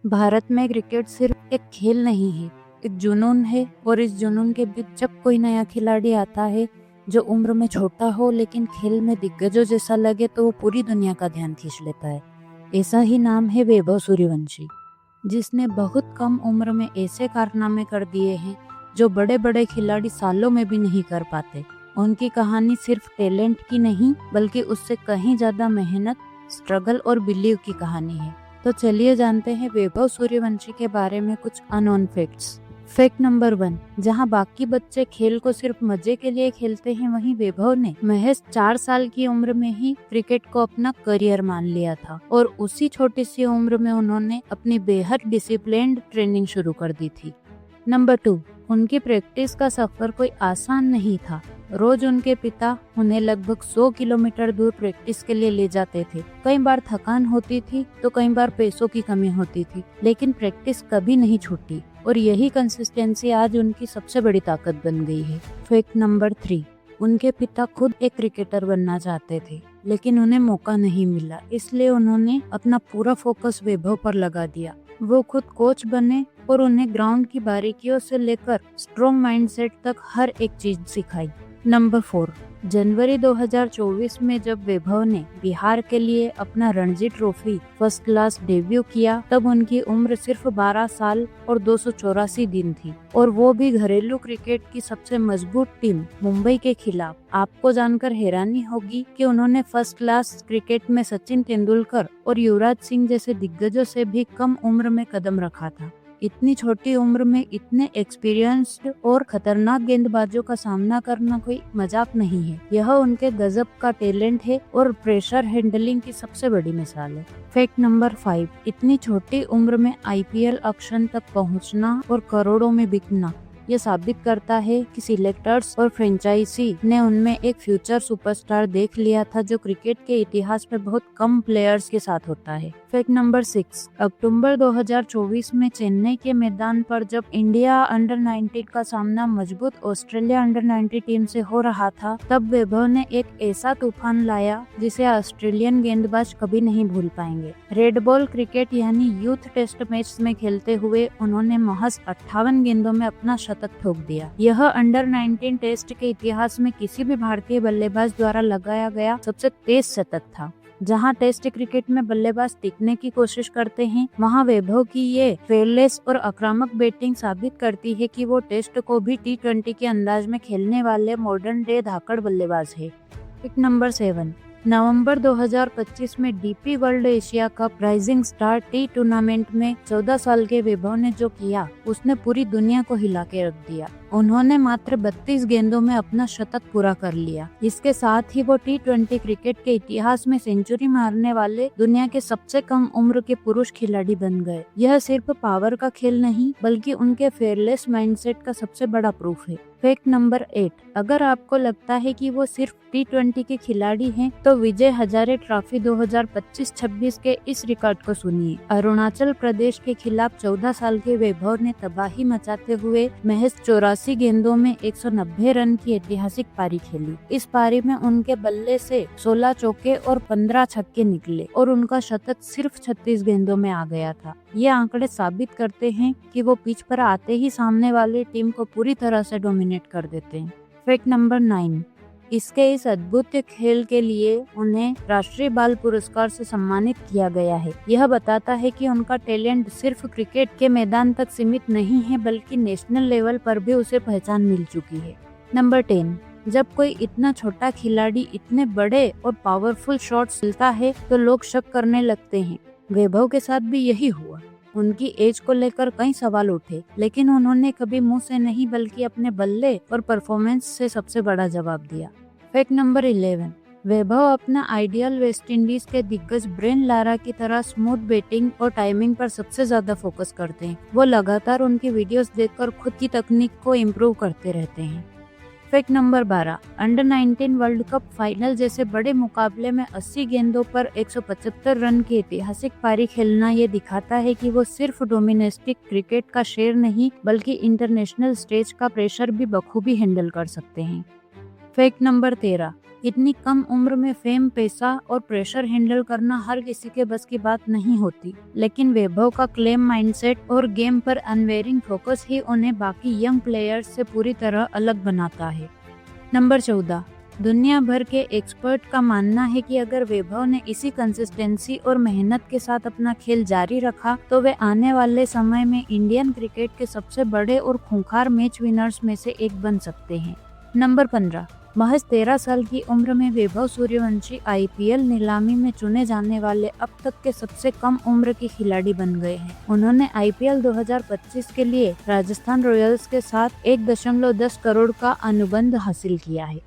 भारत में क्रिकेट सिर्फ एक खेल नहीं है, एक जुनून है। और इस जुनून के बीच जब कोई नया खिलाड़ी आता है जो उम्र में छोटा हो लेकिन खेल में दिग्गजों जैसा लगे तो वो पूरी दुनिया का ध्यान खींच लेता है। ऐसा ही नाम है वैभव सूर्यवंशी, जिसने बहुत कम उम्र में ऐसे कारनामे कर दिए हैं जो बड़े बड़े खिलाड़ी सालों में भी नहीं कर पाते। उनकी कहानी सिर्फ टैलेंट की नहीं बल्कि उससे कहीं ज्यादा मेहनत, स्ट्रगल और बिलीव की कहानी है। तो चलिए जानते हैं वैभव सूर्यवंशी के बारे में कुछ अननोन फैक्ट्स। फैक्ट नंबर 1, जहां बाकी बच्चे खेल को सिर्फ मजे के लिए खेलते हैं, वहीं वैभव ने महज 4 साल की उम्र में ही क्रिकेट को अपना करियर मान लिया था और उसी छोटी सी उम्र में उन्होंने अपनी बेहद डिसिप्लिन्ड ट्रेनिंग शुरू कर दी थी। नंबर 2, उनकी प्रैक्टिस का सफर कोई आसान नहीं था। रोज उनके पिता उन्हें लगभग 100 किलोमीटर दूर प्रैक्टिस के लिए ले जाते थे। कई बार थकान होती थी तो कई बार पैसों की कमी होती थी, लेकिन प्रैक्टिस कभी नहीं छूटी और यही कंसिस्टेंसी आज उनकी सबसे बड़ी ताकत बन गई है। फैक्ट नंबर 3, उनके पिता खुद एक क्रिकेटर बनना चाहते थे लेकिन उन्हें मौका नहीं मिला, इसलिए उन्होंने अपना पूरा फोकस वैभव पर लगा दिया। वो खुद कोच बने और उन्हें ग्राउंड की बारीकियों से लेकर स्ट्रॉन्ग माइंडसेट तक हर एक चीज सिखाई। नंबर 4, जनवरी 2024 में जब वैभव ने बिहार के लिए अपना Ranji trophy first class debut किया, तब उनकी उम्र सिर्फ 12 साल और 284 दिन थी और वो भी घरेलू क्रिकेट की सबसे मजबूत टीम मुंबई के खिलाफ। आपको जानकर हैरानी होगी कि उन्होंने फर्स्ट क्लास क्रिकेट में सचिन तेंदुलकर और युवराज सिंह जैसे दिग्गजों से भी कम उम्र में कदम रखा था। इतनी छोटी उम्र में इतने एक्सपीरियंस्ड और खतरनाक गेंदबाजों का सामना करना कोई मजाक नहीं है। यह उनके गजब का टैलेंट है और प्रेशर हैंडलिंग की सबसे बड़ी मिसाल है। फैक्ट नंबर 5, इतनी छोटी उम्र में IPL ऑक्शन तक पहुंचना और करोड़ों में बिकना, यह साबित करता है कि सिलेक्टर्स और फ्रेंचाइजी ने उनमें एक फ्यूचर सुपरस्टार देख लिया था, जो क्रिकेट के इतिहास में बहुत कम प्लेयर्स के साथ होता है। फैक्ट नंबर 6, अक्टूबर 2024 में चेन्नई के मैदान पर जब इंडिया अंडर-19 का सामना मजबूत ऑस्ट्रेलिया अंडर-19 टीम से हो रहा था, तब वैभव ने एक ऐसा तूफान लाया जिसे ऑस्ट्रेलियन गेंदबाज कभी नहीं भूल पाएंगे। रेड बॉल क्रिकेट यानी यूथ टेस्ट मैच में खेलते हुए उन्होंने महज 58 गेंदों में अपना शतक ठोक दिया। यह अंडर-19 टेस्ट के इतिहास में किसी भी भारतीय बल्लेबाज द्वारा लगाया गया सबसे तेज शतक था। जहां टेस्ट क्रिकेट में बल्लेबाज टिकने की कोशिश करते हैं, वहां वैभव की ये फेयरलेस और आक्रामक बैटिंग साबित करती है कि वो टेस्ट को भी T20 के अंदाज में खेलने वाले मॉडर्न डे धाकड़ बल्लेबाज है। फैक्ट नंबर 7, नवंबर 2025 में DP world Asia cup rising star T tournament में 14 साल के वैभव ने जो किया उसने पूरी दुनिया को हिला के रख दिया। उन्होंने मात्र 32 गेंदों में अपना शतक पूरा कर लिया। इसके साथ ही वो T20 क्रिकेट के इतिहास में सेंचुरी मारने वाले दुनिया के सबसे कम उम्र के पुरुष खिलाड़ी बन गए। यह सिर्फ पावर का खेल नहीं बल्कि उनके फेयरलेस माइंडसेट का सबसे बड़ा प्रूफ है। फैक्ट नंबर 8, अगर आपको लगता है कि वो सिर्फ T20 के खिलाड़ी हैं, तो विजय हजारे ट्रॉफी 2025-26 के इस रिकॉर्ड को सुनिए। अरुणाचल प्रदेश के खिलाफ 14 साल के वैभव ने तबाही मचाते हुए महज 84 गेंदों में 190 रन की ऐतिहासिक पारी खेली। इस पारी में उनके बल्ले से 16 चौके और 15 छक्के निकले और उनका शतक सिर्फ 36 गेंदों में आ गया था। ये आंकड़े साबित करते हैं कि वो पिच पर आते ही सामने वाली टीम को पूरी तरह से डोमिनेट कर देते हैं। फैक्ट नंबर 9, इसके इस अद्भुत खेल के लिए उन्हें राष्ट्रीय बाल पुरस्कार से सम्मानित किया गया है। यह बताता है कि उनका टैलेंट सिर्फ क्रिकेट के मैदान तक सीमित नहीं है बल्कि नेशनल लेवल पर भी उसे पहचान मिल चुकी है। नंबर 10, जब कोई इतना छोटा खिलाड़ी इतने बड़े और पावरफुल शॉट्स खेलता है तो लोग शक करने लगते हैं। वैभव के साथ भी यही हुआ। उनकी एज को लेकर कई सवाल उठे, लेकिन उन्होंने कभी मुंह से नहीं बल्कि अपने बल्ले और परफॉर्मेंस से सबसे बड़ा जवाब दिया। फैक्ट नंबर 11, वैभव अपना आइडियल वेस्ट इंडीज के दिग्गज ब्रेन लारा की तरह स्मूथ बैटिंग और टाइमिंग पर सबसे ज्यादा फोकस करते हैं। वो लगातार उनकी वीडियोस देखकर खुद की तकनीक को इम्प्रूव करते रहते हैं। Fact number 12, under-19 world cup final जैसे बड़े मुकाबले में 80 गेंदों पर 175 रन की ऐतिहासिक पारी खेलना ये दिखाता है कि वो सिर्फ डोमेस्टिक क्रिकेट का शेर नहीं बल्कि इंटरनेशनल स्टेज का प्रेशर भी बखूबी हैंडल कर सकते हैं। फैक्ट नंबर 13, इतनी कम उम्र में फेम, पैसा और प्रेशर हैंडल करना हर किसी के बस की बात नहीं होती, लेकिन वैभव का क्लेम माइंडसेट और गेम पर अनवेयरिंग फोकस ही उन्हें बाकी यंग प्लेयर्स से पूरी तरह अलग बनाता है। नंबर 14, दुनिया भर के एक्सपर्ट का मानना है कि अगर वैभव ने इसी कंसिस्टेंसी और मेहनत के साथ अपना खेल जारी रखा तो वे आने वाले समय में इंडियन क्रिकेट के सबसे बड़े और खूंखार मैच विनर्स में से एक बन सकते हैं। नंबर 15, महज 13 साल की उम्र में वैभव सूर्यवंशी IPL नीलामी में चुने जाने वाले अब तक के सबसे कम उम्र के खिलाड़ी बन गए हैं। उन्होंने IPL 2025 के लिए राजस्थान रॉयल्स के साथ 1.10 करोड़ का अनुबंध हासिल किया है।